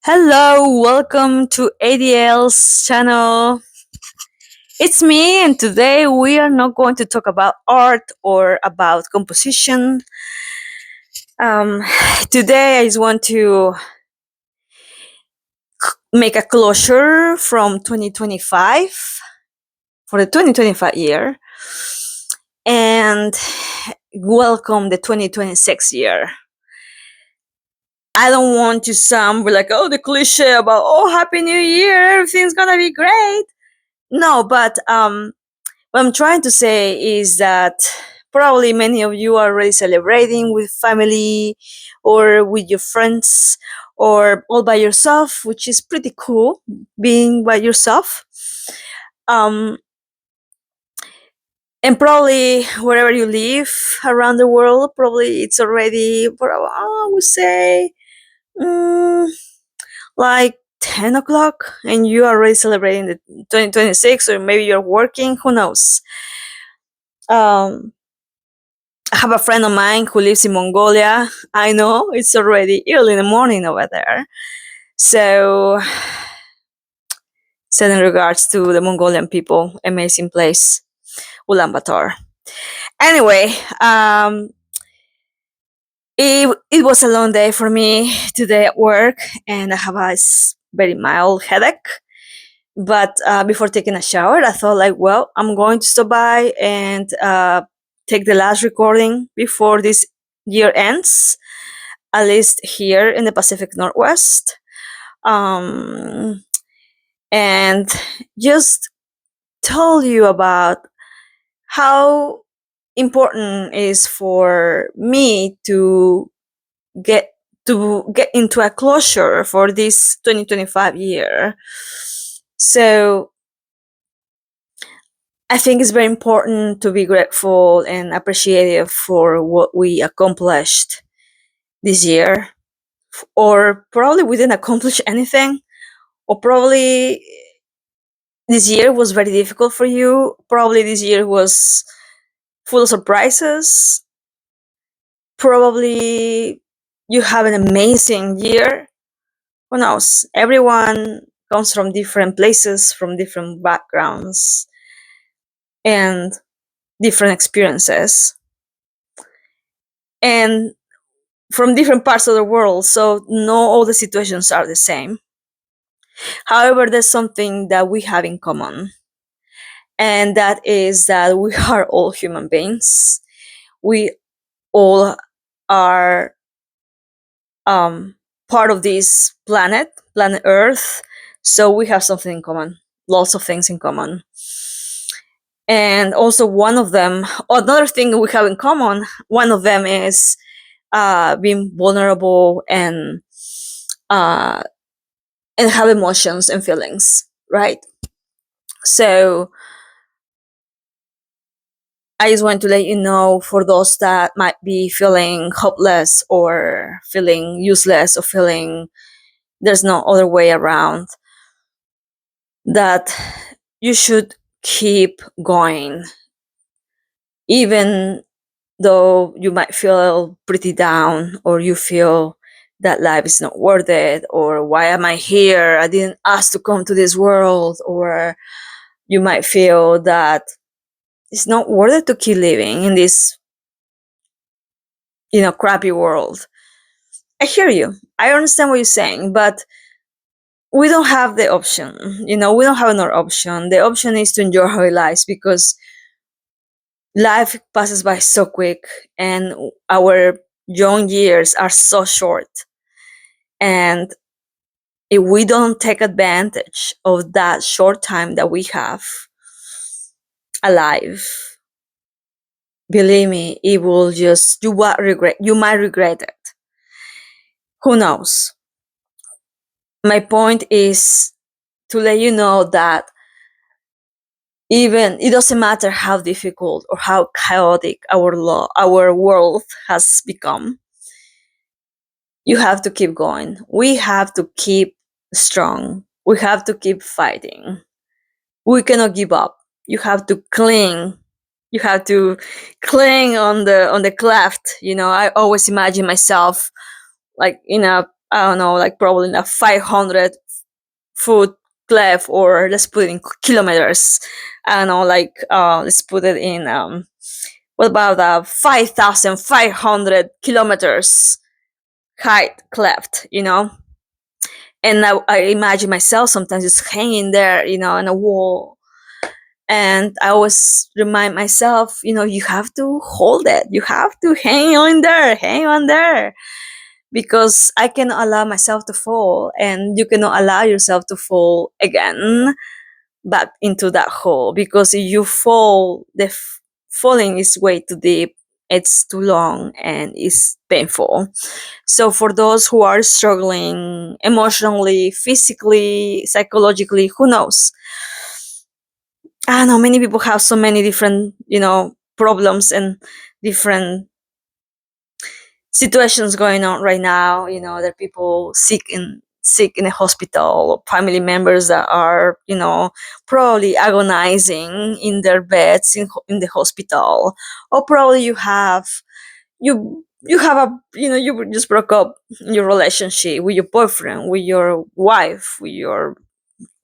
Hello, welcome to ADL's channel. It's me, and today we are not going to talk about art or about composition. Um, Today I just want to make a closure from 2025 for the 2025 year and welcome the 2026 year. I don't want to sound like, oh, the cliche about, oh, Happy New Year, everything's gonna be great. No, but what I'm trying to say is that probably many of you are already celebrating with family or with your friends or all by yourself, which is pretty cool being by yourself. Um, and probably wherever you live around the world, probably it's already, I would say, mm, like 10 o'clock, and you are already celebrating the 2026, or maybe you're working, who knows. Um, I have a friend of mine who lives in Mongolia. I know it's already early in the morning over there. So, sending regards to the Mongolian people, amazing place, Ulaanbaatar. Anyway, it was a long day for me today at work, and I have a very mild headache. But before taking a shower, I thought, like, well, I'm going to stop by and take the last recording before this year ends, at least here in the Pacific Northwest. Um, and just tell you about how important it is for me get to get into a closure for this 2025 year. So I think it's very important to be grateful and appreciative for what we accomplished this year, or probably we didn't accomplish anything, or probably this year was very difficult for you. Probably this year was full of surprises. Probably you have an amazing year. Who knows? Everyone comes from different places, from different backgrounds, and different experiences, and from different parts of the world. So, not all the situations are the same. However, there's something that we have in common, and that is that we are all human beings. We all are part of this planet Earth. So we have something in common, lots of things in common. And also, one of them, another thing we have in common, one of them is being vulnerable uh, and have emotions and feelings, right? So I just want to let you know, for those that might be feeling hopeless or feeling useless or feeling there's no other way around, that you should keep going, even though you might feel pretty down, or you feel that life is not worth it, or why am I here? I didn't ask to come to this world, or you might feel that it's not worth it to keep living in this, crappy world. I hear you. I understand what you're saying, but we don't have the option. We don't have another option. The option is to enjoy our lives, because life passes by so quick, and our young years are so short. And if we don't take advantage of that short time that we have alive, believe me, it will just, you might regret it. Who knows? My point is to let you know that even it doesn't matter how difficult or how chaotic our world has become, you have to keep going. We have to keep strong. We have to keep fighting. We cannot give up. You have to cling. You have to cling on the cleft. I always imagine myself like in a I don't know, like probably in a 500-foot cliff, or let's put it in kilometers. I don't know, like let's put it in what about 5,500 kilometers height cleft, and I imagine myself sometimes just hanging there, in a wall. And I always remind myself, you have to hold it. You have to hang on there, because I cannot allow myself to fall, and you cannot allow yourself to fall again back into that hole. Because if you fall, falling is way too deep. It's too long and it's painful. So for those who are struggling emotionally, physically, psychologically, who knows? I don't know, many people have so many different, problems and different situations going on right now. There are people sick in a hospital, or family members that are, probably agonizing in their beds in the hospital. Or probably you have a, you just broke up your relationship with your boyfriend, with your wife, with your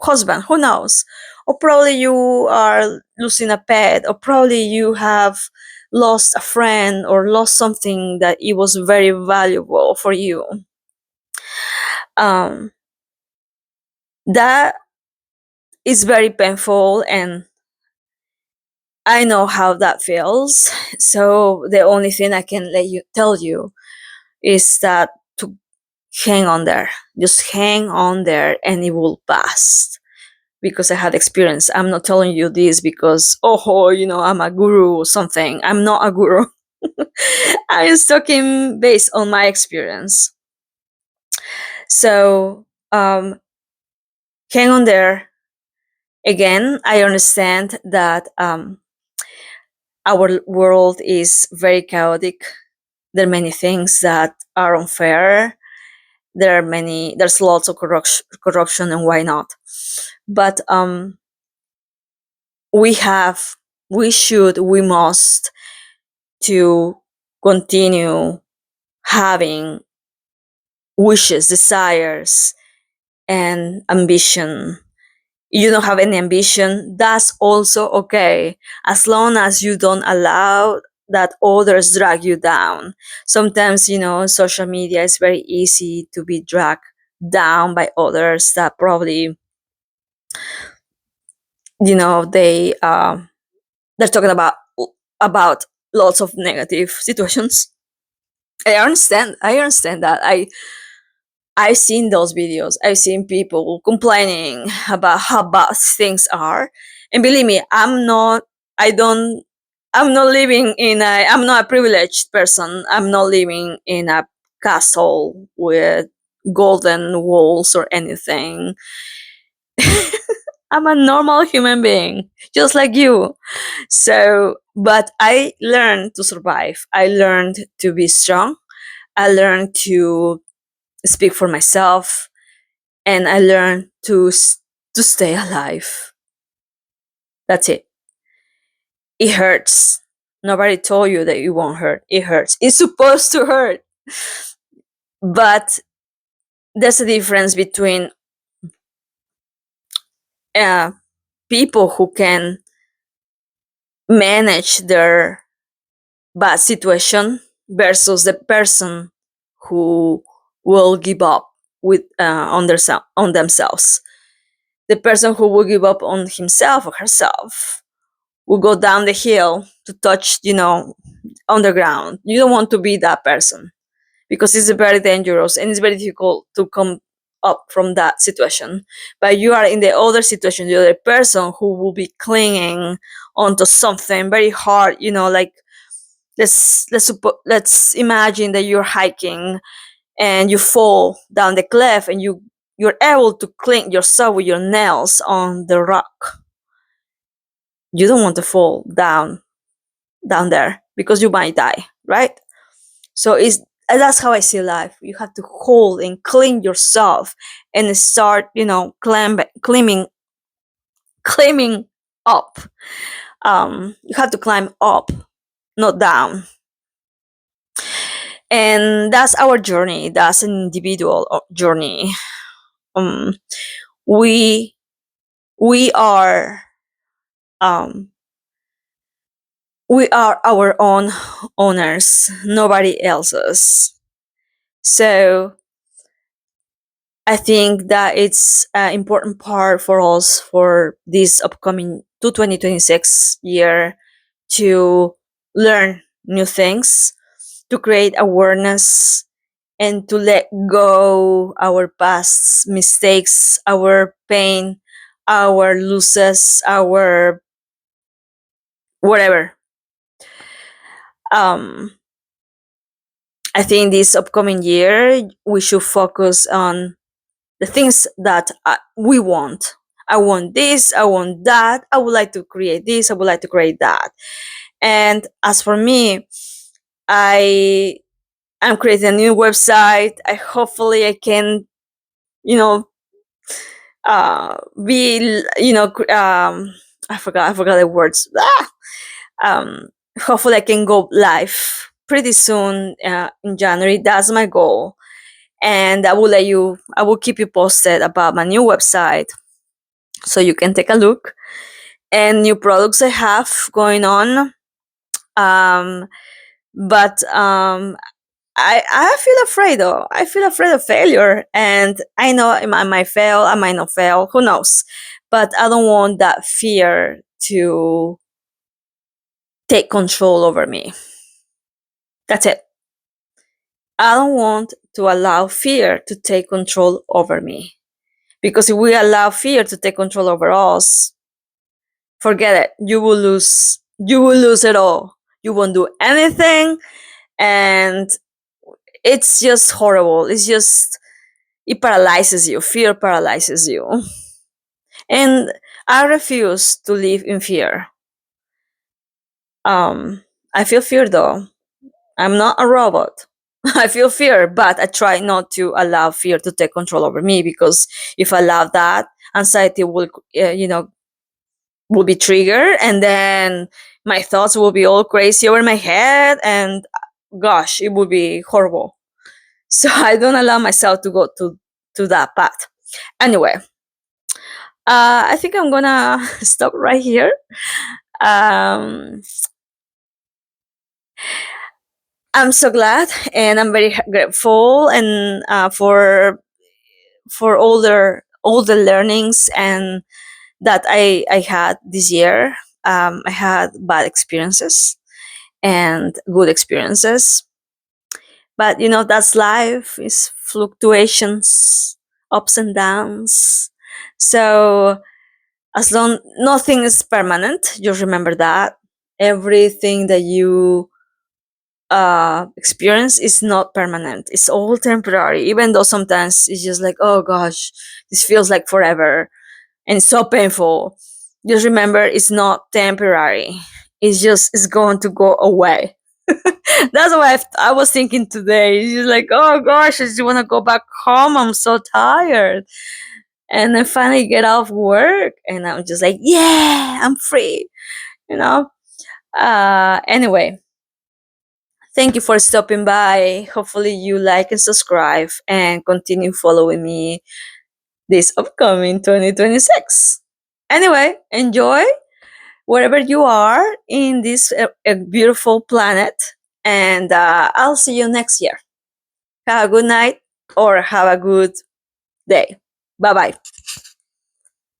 husband, who knows? Or probably you are losing a pet, or probably you have lost a friend, or lost something that it was very valuable for you. um, that is very painful, and I know how that feels. So the only thing I can tell you is that to hang on there. Just hang on there, and it will pass. Because I had experience. I'm not telling you this because, I'm a guru or something. I'm not a guru. I'm talking based on my experience. So, hang on there. Again, I understand that our world is very chaotic. There are many things that are unfair. There's lots of corruption, and why not? But we have, we must to continue having wishes, desires, and ambition. You don't have any ambition, that's also okay, as long as you don't allow that others drag you down. Sometimes, social media is very easy to be dragged down by others that probably, they're talking about lots of negative situations. I understand that. I've seen those videos. I've seen people complaining about how bad things are. And believe me, I don't, I'm not a privileged person. I'm not living in a castle with golden walls or anything. I'm a normal human being, just like you. So, but I learned to survive. I learned to be strong. I learned to speak for myself, and I learned to stay alive. That's it. It hurts. Nobody told you that it won't hurt. It hurts. It's supposed to hurt. But there's a difference between uh, people who can manage their bad situation versus the person who will give up on themselves. The person who will give up on himself or herself will go down the hill to touch, underground. You don't want to be that person, because it's very dangerous and it's very difficult to come up from that situation. But you are in the other situation, the other person who will be clinging onto something very hard, like let's imagine that you're hiking and you fall down the cliff, and you're able to cling yourself with your nails on the rock. You don't want to fall down there, because you might die, right? So that's how I see life. You have to hold and clean yourself, and start, climbing up. You have to climb up, not down. And that's our journey. That's an individual journey. um we we are um we are our own owners, nobody else's. So I think that it's an important part for us for this upcoming 2026 year to learn new things, to create awareness, and to let go our past mistakes, our pain, our losses, our whatever. um I think this upcoming year we should focus on the things that we want. I want this, I want that, I would like to create this, I would like to create that. And as for me, I am creating a new website. I hopefully I can, you know, be, I forgot the words. Hopefully I can go live pretty soon in January. That's my goal. And I will keep you posted about my new website so you can take a look and new products I have going on. Um, but I feel afraid though. I feel afraid of failure, and I know I might fail, I might not fail. Who knows? But I don't want that fear to take control over me. That's it. I don't want to allow fear to take control over me. Because if we allow fear to take control over us, forget it. You will lose. You will lose it all. You won't do anything, and it's just horrible. It paralyzes you. Fear paralyzes you. And I refuse to live in fear. I feel fear though. I'm not a robot. I feel fear, but I try not to allow fear to take control over me, because if I allow that, anxiety will be triggered, and then my thoughts will be all crazy over my head, and gosh, it would be horrible. So I don't allow myself to go to that path. Anyway, I think I'm gonna stop right here. um I'm so glad, and I'm very grateful, and for all the learnings and that I had this year. I had bad experiences and good experiences, but that's life. Is fluctuations, ups and downs. So as long nothing is permanent, just remember that everything that you experience is not permanent. It's all temporary, even though sometimes it's just like, oh gosh, this feels like forever and it's so painful. Just remember, it's not temporary. It's going to go away. That's what I was thinking today. It's just like, oh gosh, I just want to go back home. I'm so tired. And I finally get off work and I'm just like, yeah, I'm free, you know? Anyway, thank you for stopping by. Hopefully, you like and subscribe and continue following me this upcoming 2026. Anyway, enjoy wherever you are in this beautiful planet, and I'll see you next year. Have a good night or have a good day. Bye bye.